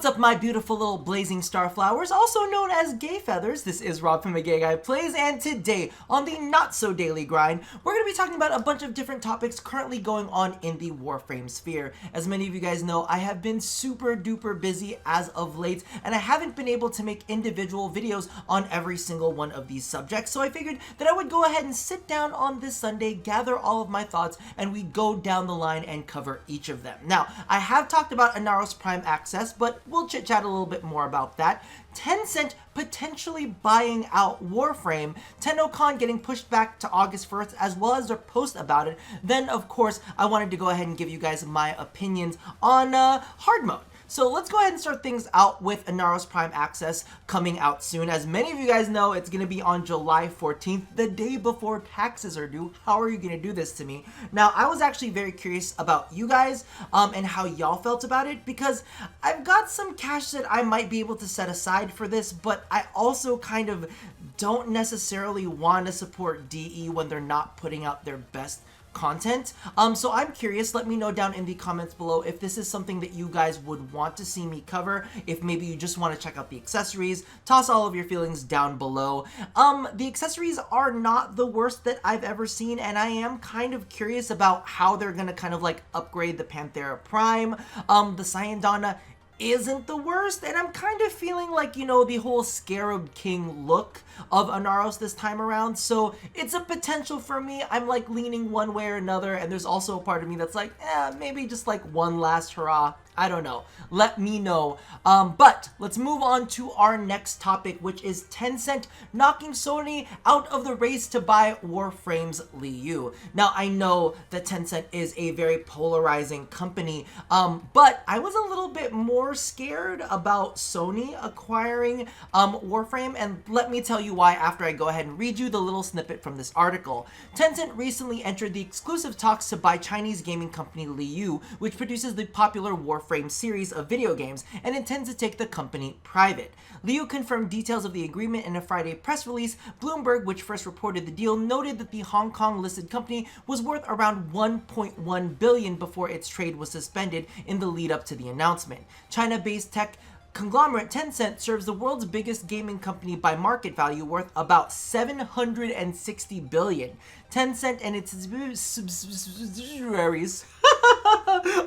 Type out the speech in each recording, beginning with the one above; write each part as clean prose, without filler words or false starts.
What's up, my beautiful little blazing star flowers, also known as gay feathers? This is Rob from A Gay Guy Plays, and today on the Not So Daily Grind, we're going to be talking about a bunch of different topics currently going on in the Warframe sphere. As many of you guys know, I have been super duper busy as of late, and I haven't been able to make individual videos on every single one of these subjects, so I figured that I would go ahead and sit down on this Sunday, gather all of my thoughts, and we go down the line and cover each of them. Now, I have talked about Inaros Prime Access, but we'll chit-chat a little bit more about that. Tencent potentially buying out Warframe, Tennocon getting pushed back to August 1st, as well as their post about it. Then, of course, I wanted to go ahead and give you guys my opinions on Hardmode. So let's go ahead and start things out with Inaros Prime Access coming out soon. As many of you guys know, it's going to be on July 14th, the day before taxes are due. How are you going to do this to me? Now, I was actually very curious about you guys and how y'all felt about it, because I've got some cash that I might be able to set aside for this, but I also kind of don't necessarily want to support DE when they're not putting out their best content. So I'm curious, let me know down in the comments below if this is something that you guys would want to see me cover. If maybe you just want to check out the accessories, toss all of your feelings down below. The accessories are not the worst that I've ever seen, and I am kind of curious about how they're gonna kind of like upgrade the Panthera Prime. The SANDR isn't the worst, and I'm kind of feeling like, you know, the whole Scarab King look of Inaros this time around, so it's a potential for me. I'm like leaning one way or another, and there's also a part of me that's like, maybe just like one last hurrah. I don't know. Let me know. But let's move on to our next topic, which is Tencent knocking Sony out of the race to buy Warframe's Liu. Now, I know that Tencent is a very polarizing company, but I was a little bit more scared about Sony acquiring Warframe, and let me tell you why after I go ahead and read you the little snippet from this article. Tencent recently entered the exclusive talks to buy Chinese gaming company Liu, which produces the popular Warframe series of video games, and intends to take the company private. Liu confirmed details of the agreement in a Friday press release. Bloomberg, which first reported the deal, noted that the Hong Kong-listed company was worth around $1.1 billion before its trade was suspended in the lead-up to the announcement. China-based tech conglomerate Tencent serves the world's biggest gaming company by market value, worth about $760 billion. Tencent and its subsidiaries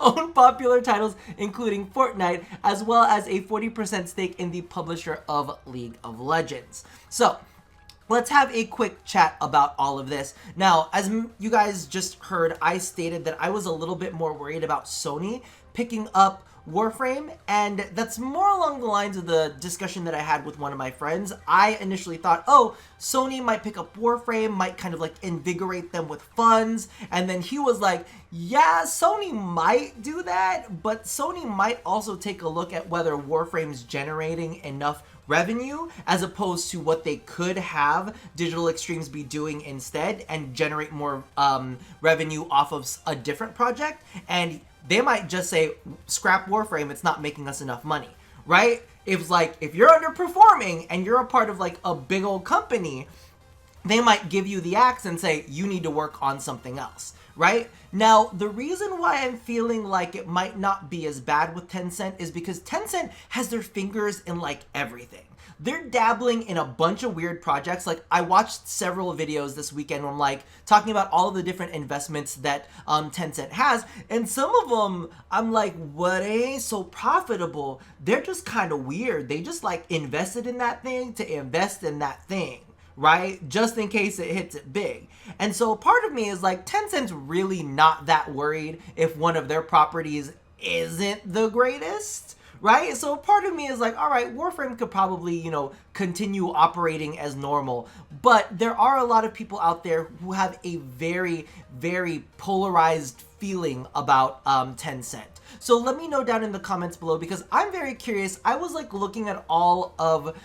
own popular titles including Fortnite, as well as a 40% stake in the publisher of League of Legends. So let's have a quick chat about all of this. Now, as you guys just heard, I stated that I was a little bit more worried about Sony picking up Warframe, and that's more along the lines of the discussion that I had with one of my friends. I initially thought, oh, Sony might pick up Warframe, might kind of like invigorate them with funds, and then he was like, yeah, Sony might do that, but Sony might also take a look at whether Warframe's generating enough revenue as opposed to what they could have Digital Extremes be doing instead, and generate more revenue off of a different project. And they might just say, scrap Warframe, it's not making us enough money, right? If you're underperforming and you're a part of like a big old company, they might give you the axe and say, you need to work on something else, right? Now, the reason why I'm feeling like it might not be as bad with Tencent is because Tencent has their fingers in like everything. They're dabbling in a bunch of weird projects. Like, I watched several videos this weekend where I'm like talking about all of the different investments that Tencent has, and some of them I'm like, what ain't so profitable? They're just kind of weird. They just like invested in that thing to invest in that thing, right? Just in case it hits it big. And so part of me is like, Tencent's really not that worried if one of their properties isn't the greatest, right? So part of me is like, all right, Warframe could probably, you know, continue operating as normal. But there are a lot of people out there who have a very, very polarized feeling about Tencent. So let me know down in the comments below, because I'm very curious. I was like looking at all of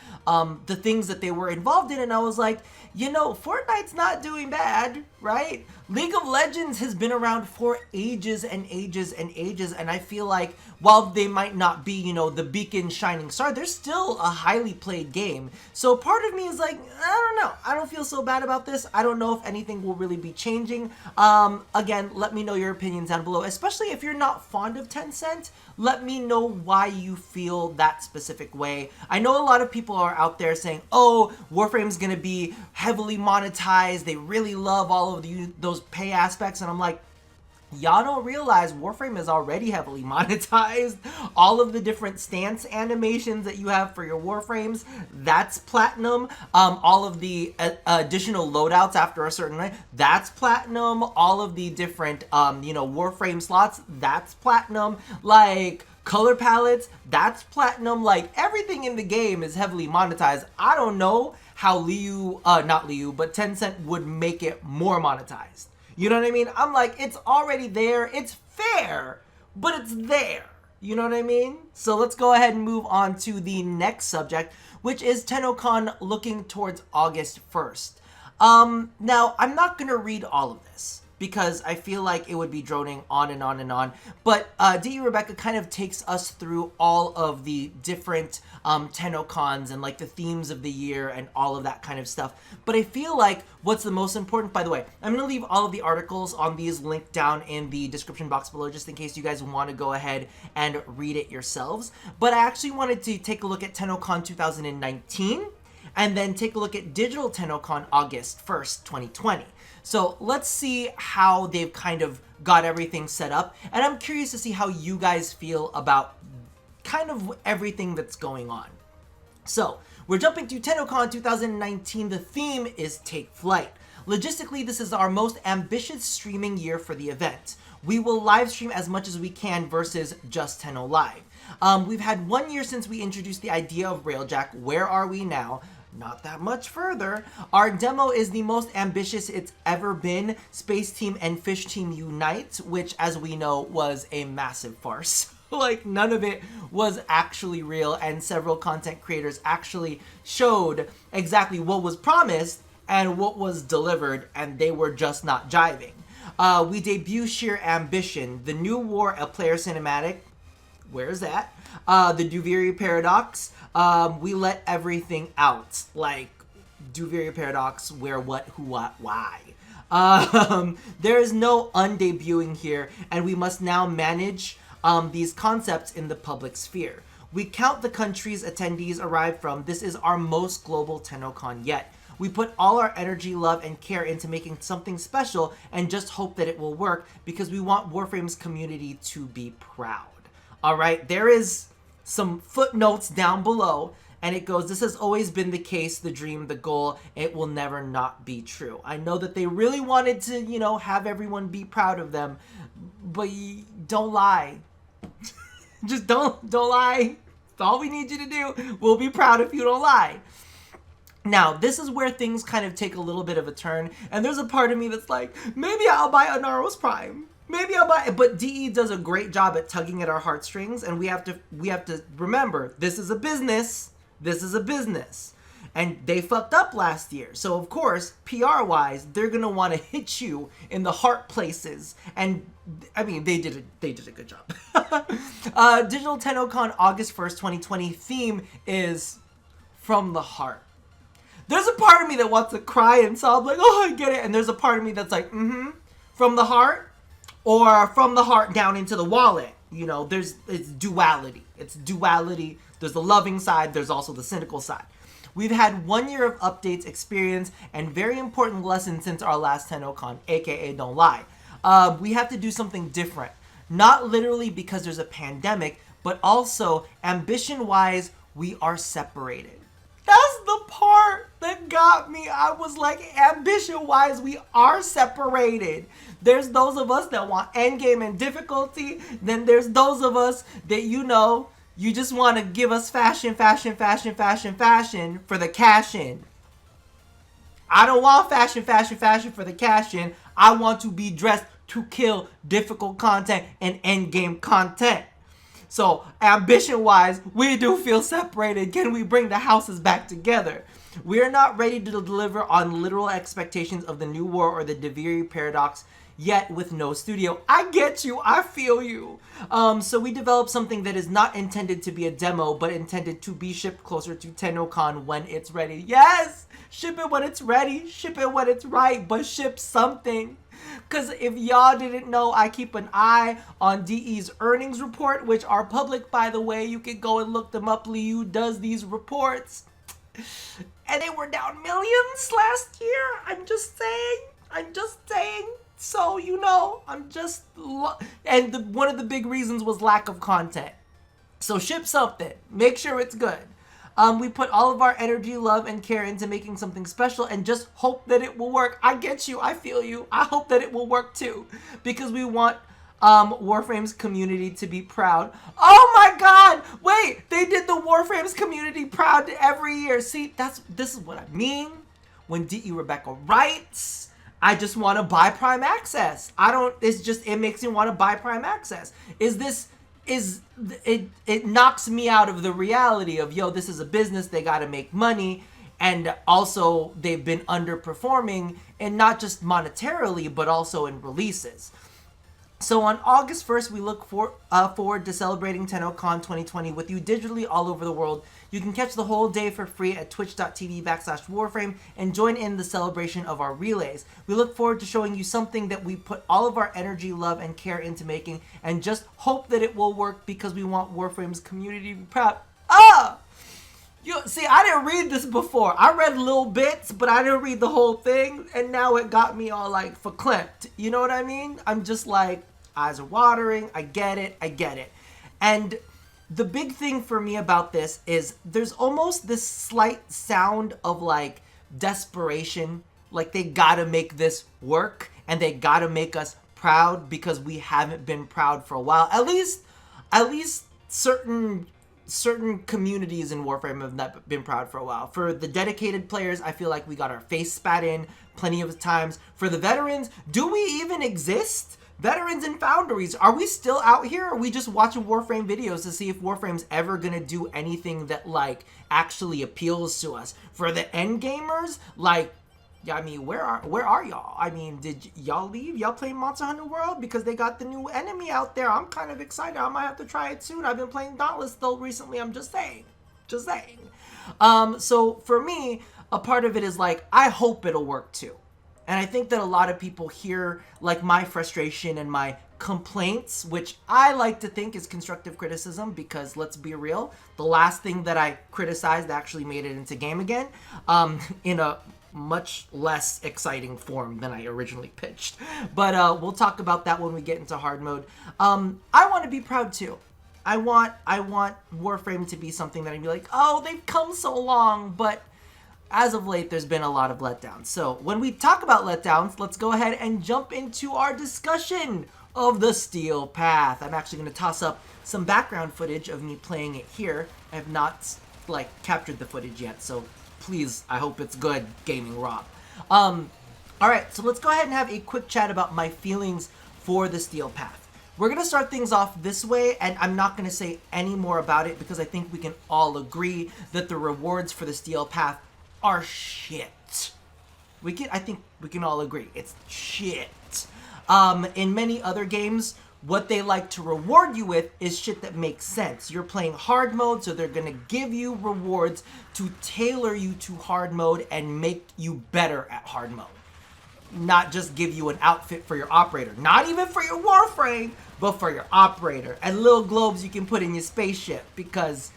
the things that they were involved in, and I was like, you know, Fortnite's not doing bad, right? League of Legends has been around for ages and ages and ages, and I feel like while they might not be, you know, the beacon shining star, they're still a highly played game. So part of me is like, I don't know. I don't feel so bad about this. I don't know if anything will really be changing. Again, let me know your opinions down below, especially if you're not fond of Tencent. Tencent. Let me know why you feel that specific way. I know a lot of people are out there saying, oh, Warframe's gonna be heavily monetized. They really love all of those pay aspects. And I'm like, y'all don't realize Warframe is already heavily monetized. All of the different stance animations that you have for your Warframes, that's platinum. All of the additional loadouts after a certain night, that's platinum. All of the different, Warframe slots, that's platinum. Like, color palettes, that's platinum. Like, everything in the game is heavily monetized. I don't know how Tencent would make it more monetized. You know what I mean? I'm like, it's already there. It's fair, but it's there. You know what I mean? So let's go ahead and move on to the next subject, which is Tennocon looking towards August 1st. Now, I'm not going to read all of this because I feel like it would be droning on and on and on. But D.E. Rebecca kind of takes us through all of the different Tennocons and like the themes of the year and all of that kind of stuff. But I feel like what's the most important, by the way, I'm going to leave all of the articles on these linked down in the description box below just in case you guys want to go ahead and read it yourselves. But I actually wanted to take a look at Tennocon 2019 and then take a look at Digital Tennocon August 1st, 2020. So let's see how they've kind of got everything set up. And I'm curious to see how you guys feel about kind of everything that's going on. So we're jumping to Tennocon 2019. The theme is Take Flight. Logistically, this is our most ambitious streaming year for the event. We will live stream as much as we can versus just Tenno Live. We've had 1 year since we introduced the idea of Railjack. Where are we now? Not that much further. Our demo is the most ambitious it's ever been. Space Team and Fish Team Unite, which as we know was a massive farce. Like, none of it was actually real, and several content creators actually showed exactly what was promised and what was delivered, and they were just not jiving. We debut Sheer Ambition, the new war, a player cinematic. Where's that? The Duviri Paradox. We let everything out. Like, Duviri Paradox, where, what, who, what, why. There is no undebuting here, and we must now manage these concepts in the public sphere. We count the countries attendees arrive from. This is our most global Tennocon yet. We put all our energy, love, and care into making something special and just hope that it will work because we want Warframe's community to be proud. All right, there is some footnotes down below, and it goes, this has always been the case, the dream, the goal. It will never not be true. I know that they really wanted to, have everyone be proud of them, but don't lie. Just don't lie. That's all we need you to do. We'll be proud if you don't lie. Now, this is where things kind of take a little bit of a turn, and there's a part of me that's like, maybe I'll buy Inaros Prime. Maybe I'll buy it. But DE does a great job at tugging at our heartstrings, and we have to remember, this is a business. This is a business. And they fucked up last year. So, of course, PR-wise, they're going to want to hit you in the heart places. And, I mean, they did a good job. Digital Tennocon August 1st, 2020 theme is From the Heart. There's a part of me that wants to cry and sob like, oh, I get it. And there's a part of me that's like, from the heart or from the heart down into the wallet. It's duality. It's duality. There's the loving side. There's also the cynical side. We've had 1 year of updates, experience, and very important lessons since our last Tennocon, aka Don't Lie. We have to do something different. Not literally because there's a pandemic, but also ambition-wise, we are separated. That's the part that got me. I was like, ambition-wise, we are separated. There's those of us that want endgame and difficulty. Then there's those of us that, you just want to give us fashion for the cash-in. I don't want fashion for the cash-in. I want to be dressed to kill difficult content and endgame content. So, ambition-wise, we do feel separated. Can we bring the houses back together? We are not ready to deliver on literal expectations of the new war or the Duviri Paradox yet with no studio. I get you. I feel you. So we developed something that is not intended to be a demo, but intended to be shipped closer to Tennocon when it's ready. Yes! Ship it when it's ready. Ship it when it's right, but ship something. Because if y'all didn't know, I keep an eye on DE's earnings report, which are public, by the way. You can go and look them up. Liu does these reports. And they were down millions last year. I'm just saying. So, you know, one of the big reasons was lack of content. So ship something. Make sure it's good. We put all of our energy, love, and care into making something special and just hope that it will work. I get you. I feel you. I hope that it will work too. Because we want Warframe's community to be proud. Oh my god! Wait! They did the Warframe's community proud every year. See, this is what I mean. When DE Rebecca writes, I just want to buy Prime Access. It makes me want to buy Prime Access. It knocks me out of the reality of, yo, this is a business, they got to make money, and also they've been underperforming, and not just monetarily, but also in releases. So on August 1st, we look forward to celebrating Tennocon 2020 with you digitally all over the world. You can catch the whole day for free at twitch.tv/Warframe and join in the celebration of our relays. We look forward to showing you something that we put all of our energy, love, and care into making, and just hope that it will work because we want Warframe's community to be proud. See, I didn't read this before. I read little bits, but I didn't read the whole thing, and now it got me all like verklempt. You know what I mean? I'm just like, eyes are watering. I get it. And the big thing for me about this is there's almost this slight sound of like desperation. Like they gotta make this work and they gotta make us proud because we haven't been proud for a while. At least certain communities in Warframe have not been proud for a while. For the dedicated players, I feel like we got our face spat in plenty of times. For the veterans, do we even exist? Veterans and foundries, are we still out here? Or are we just watching Warframe videos to see if Warframe's ever gonna do anything that like actually appeals to us? For the end gamers, like, yeah, I mean, where are y'all? I mean, did y'all leave? Y'all play Monster Hunter World? Because they got the new enemy out there. I'm kind of excited. I might have to try it soon. I've been playing Dauntless though recently. I'm just saying. So for me, a part of it is like, I hope it'll work too. And I think that a lot of people hear like my frustration and my complaints, which I like to think is constructive criticism because let's be real, the last thing that I criticized actually made it into game again, in a much less exciting form than I originally pitched. But we'll talk about that when we get into hard mode. I want to be proud too. I want Warframe to be something that I'd be like, oh, they've come so long, but as of late, there's been a lot of letdowns. So when we talk about letdowns, let's go ahead and jump into our discussion of the Steel Path. I'm actually going to toss up some background footage of me playing it here. I have not like captured the footage yet, so please, I hope it's good, Gaming Rob. Alright, so let's go ahead and have a quick chat about my feelings for the Steel Path. We're going to start things off this way, and I'm not going to say any more about it because I think we can all agree that the rewards for the Steel Path are shit. I think we can all agree. It's shit. In many other games, what they like to reward you with is shit that makes sense. You're playing hard mode, so they're gonna give you rewards to tailor you to hard mode and make you better at hard mode. Not just give you an outfit for your operator. Not even for your Warframe, but for your operator. And little globes you can put in your spaceship because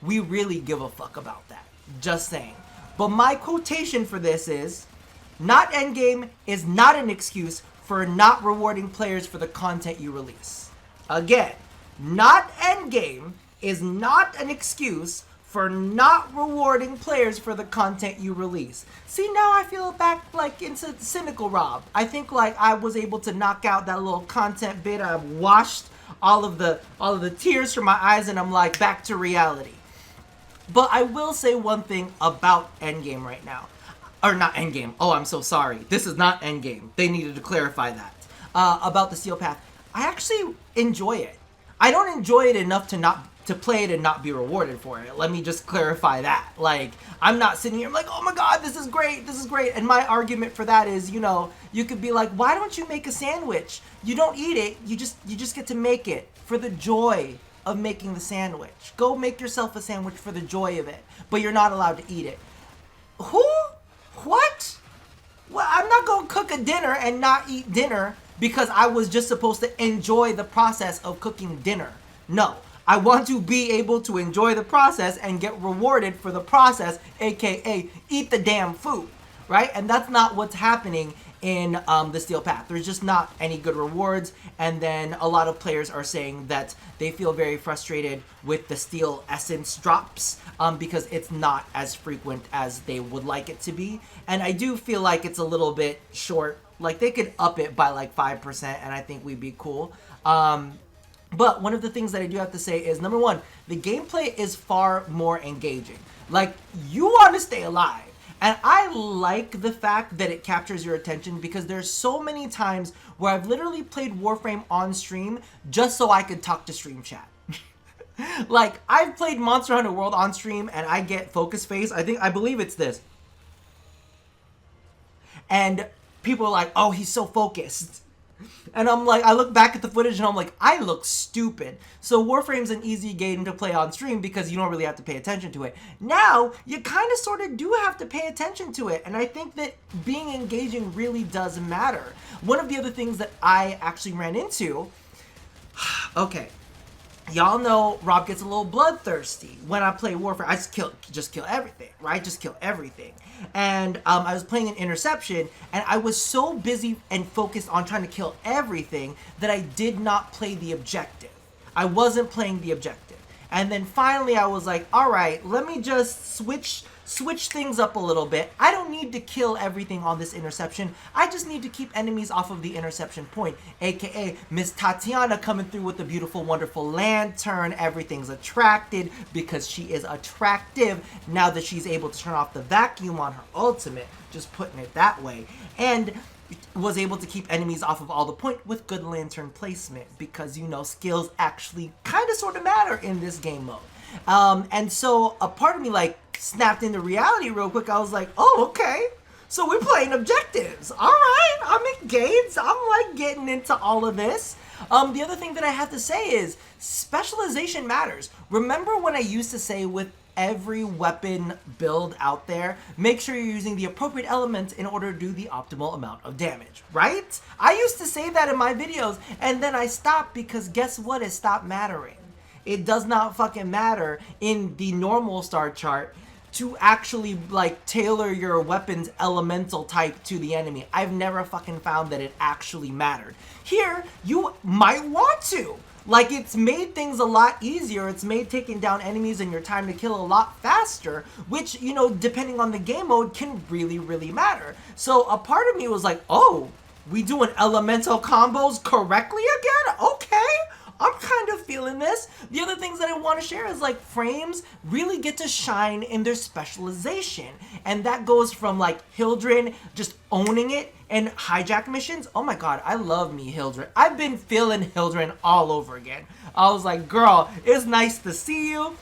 we really give a fuck about that. Just saying. But my quotation for this is, not endgame is not an excuse for not rewarding players for the content you release. Again, not endgame is not an excuse for not rewarding players for the content you release. See, now I feel back like into cynical Rob. I think like I was able to knock out that little content bit. I washed all of the tears from my eyes and I'm like back to reality. But I will say one thing about endgame right now. Or not endgame. Oh, I'm so sorry. This is not endgame. They needed to clarify that. About the Steel Path. I actually enjoy it. I don't enjoy it enough to play it and not be rewarded for it. Let me just clarify that. Like, I'm not sitting here like, oh my god, this is great, this is great. And my argument for that is, you know, you could be like, why don't you make a sandwich? You don't eat it, you just get to make it for the joy of making the sandwich. Go make yourself a sandwich for the joy of it, but you're not allowed to eat it. Who? What? Well, I'm not gonna cook a dinner and not eat dinner because I was just supposed to enjoy the process of cooking dinner. No, I want to be able to enjoy the process and get rewarded for the process, aka eat the damn food, right? And that's not what's happening in the Steel Path. There's just not any good rewards, and then a lot of players are saying that they feel very frustrated with the Steel Essence drops because it's not as frequent as they would like it to be, and I do feel like it's a little bit short. Like, they could up it by like 5%, and I think we'd be cool. But one of the things that I do have to say is, number one, the gameplay is far more engaging. Like, you want to stay alive. And I like the fact that it captures your attention because there's so many times where I've literally played Warframe on stream just so I could talk to stream chat. Like, I've played Monster Hunter World on stream and I get focus face. I believe it's this. And people are like, oh, he's so focused. And I'm like, I look back at the footage and I'm like, I look stupid. So Warframe's an easy game to play on stream because you don't really have to pay attention to it. Now, you kind of sort of do have to pay attention to it. And I think that being engaging really does matter. One of the other things that I actually ran into, okay, y'all know Rob gets a little bloodthirsty when I play Warframe. I just kill everything, right? Just kill everything. And I was playing an interception, and I was so busy and focused on trying to kill everything that I did not play the objective. I wasn't playing the objective. And then finally I was like, all right, let me just switch things up a little bit. I don't need to kill everything on this interception. I just need to keep enemies off of the interception point, aka Miss Tatiana coming through with the beautiful, wonderful lantern. Everything's attracted because she is attractive now that she's able to turn off the vacuum on her ultimate, just putting it that way. And was able to keep enemies off of all the point with good lantern placement because, you know, skills actually kind of sort of matter in this game mode. And so a part of me like snapped into reality real quick. I was like, oh, okay, so we're playing objectives. All right, I'm engaged. I'm like getting into all of this. The other thing that I have to say is specialization matters. Remember when I used to say with every weapon build out there, make sure you're using the appropriate elements in order to do the optimal amount of damage, right? I used to say that in my videos, and then I stopped because guess what? It stopped mattering. It does not fucking matter in the normal star chart to actually like tailor your weapon's elemental type to the enemy. I've never fucking found that it actually mattered. Here, you might want to. Like, it's made things a lot easier. It's made taking down enemies and your time to kill a lot faster, which, you know, depending on the game mode can really, really matter. So a part of me was like, oh, we doing elemental combos correctly again? Okay. I'm kind of feeling this. The other things that I want to share is like frames really get to shine in their specialization. And that goes from like Hildren just owning it and hijack missions. Oh my god, I love me Hildren. I've been feeling Hildren all over again. I was like, girl, it's nice to see you.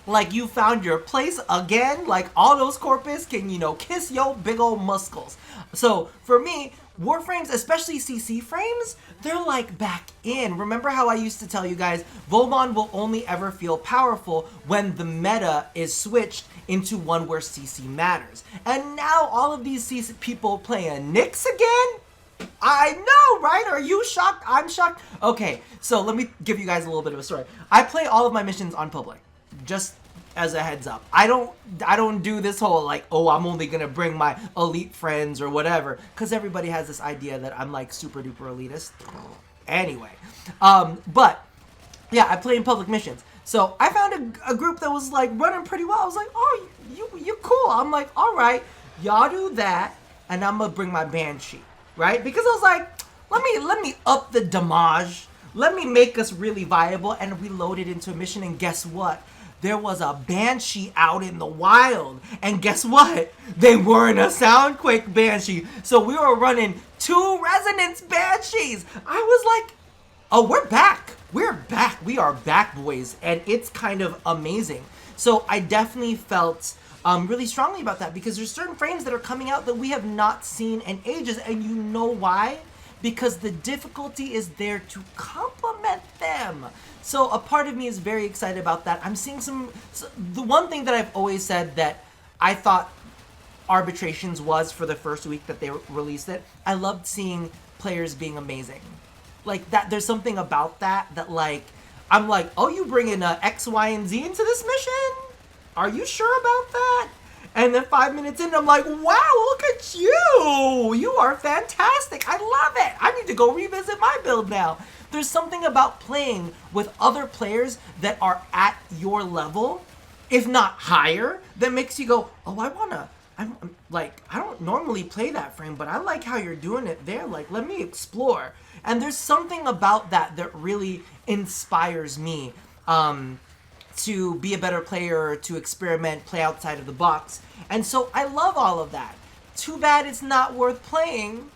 Like, you found your place again. Like, all those corpus can, you know, kiss your big old muscles. So for me, Warframes, especially CC frames, they're like back in. Remember how I used to tell you guys, Vauban will only ever feel powerful when the meta is switched into one where CC matters. And now all of these CC people playing Nyx again? I know, right? Are you shocked? I'm shocked. Okay, so let me give you guys a little bit of a story. I play all of my missions on public, just as a heads up. I don't do this whole like, oh, I'm only gonna bring my elite friends or whatever, because everybody has this idea that I'm like super duper elitist. Anyway, but yeah, I play in public missions. So I found a group that was like running pretty well. I was like, oh, you cool. I'm like, all right, y'all do that, and I'm gonna bring my Banshee, right? Because I was like, let me up the damage. Let me make us really viable, and we loaded into a mission, and guess what? There was a Banshee out in the wild. And guess what? They weren't a Soundquake Banshee. So we were running 2 Resonance Banshees. I was like, oh, we're back. We're back. We are back, boys. And it's kind of amazing. So I definitely felt really strongly about that because there's certain frames that are coming out that we have not seen in ages. And you know why? Because the difficulty is there to complement them. So a part of me is very excited about that. I'm seeing the one thing that I've always said that I thought Arbitrations was for the first week that they released it. I loved seeing players being amazing. Like, that, there's something about that like, I'm like, oh, you bringing X, Y, and Z into this mission? Are you sure about that? And then 5 minutes in, I'm like, wow, look at you! You are fantastic! I love it! I need to go revisit my build now. There's something about playing with other players that are at your level, if not higher, that makes you go, oh, I'm like, I don't normally play that frame, but I like how you're doing it there. Like, let me explore. And there's something about that that really inspires me to be a better player, to experiment, play outside of the box. And so I love all of that. Too bad it's not worth playing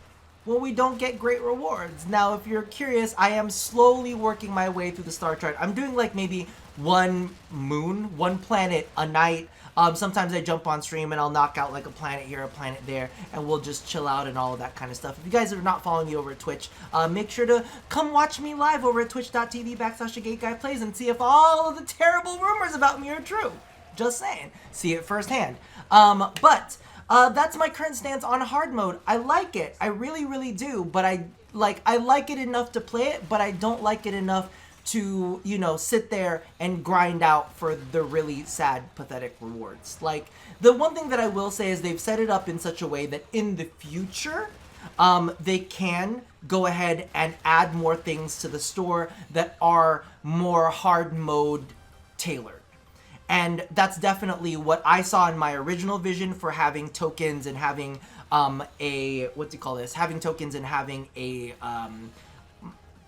when we don't get great rewards. Now, if you're curious, I am slowly working my way through the star chart. I'm doing like maybe one moon, one planet a night. Sometimes I jump on stream and I'll knock out like a planet here, a planet there, and we'll just chill out and all of that kind of stuff. If you guys are not following me over at Twitch, make sure to come watch me live over at twitch.tv/TheGateGuyPlays and see if all of the terrible rumors about me are true. Just saying. See it firsthand. But that's my current stance on hard mode. I like it. I really, really do. But I like it enough to play it, but I don't like it enough to, you know, sit there and grind out for the really sad, pathetic rewards. Like, the one thing that I will say is they've set it up in such a way that in the future, they can go ahead and add more things to the store that are more hard mode tailored. And that's definitely what I saw in my original vision for having tokens and having having tokens and having a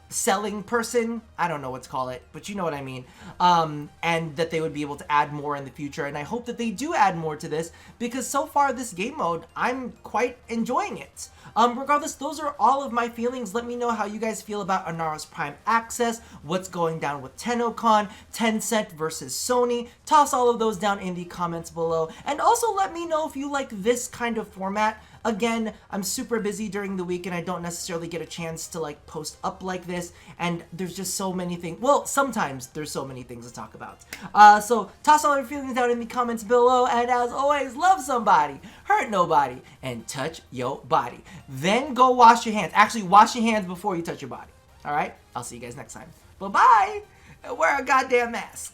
selling person, I don't know what to call it, but you know what I mean, and that they would be able to add more in the future, and I hope that they do add more to this, because so far this game mode, I'm quite enjoying it. Regardless, those are all of my feelings. Let me know how you guys feel about Inaros Prime Access, what's going down with Tennocon, Tencent versus Sony. Toss all of those down in the comments below, and also let me know if you like this kind of format. Again, I'm super busy during the week and I don't necessarily get a chance to like post up like this, and there's just so many things. Well, sometimes there's so many things to talk about. So toss all your feelings down in the comments below, and as always, love somebody, hurt nobody, and touch your body. Then go wash your hands. Actually, wash your hands before you touch your body. All right? I'll see you guys next time. Bye-bye. Wear a goddamn mask.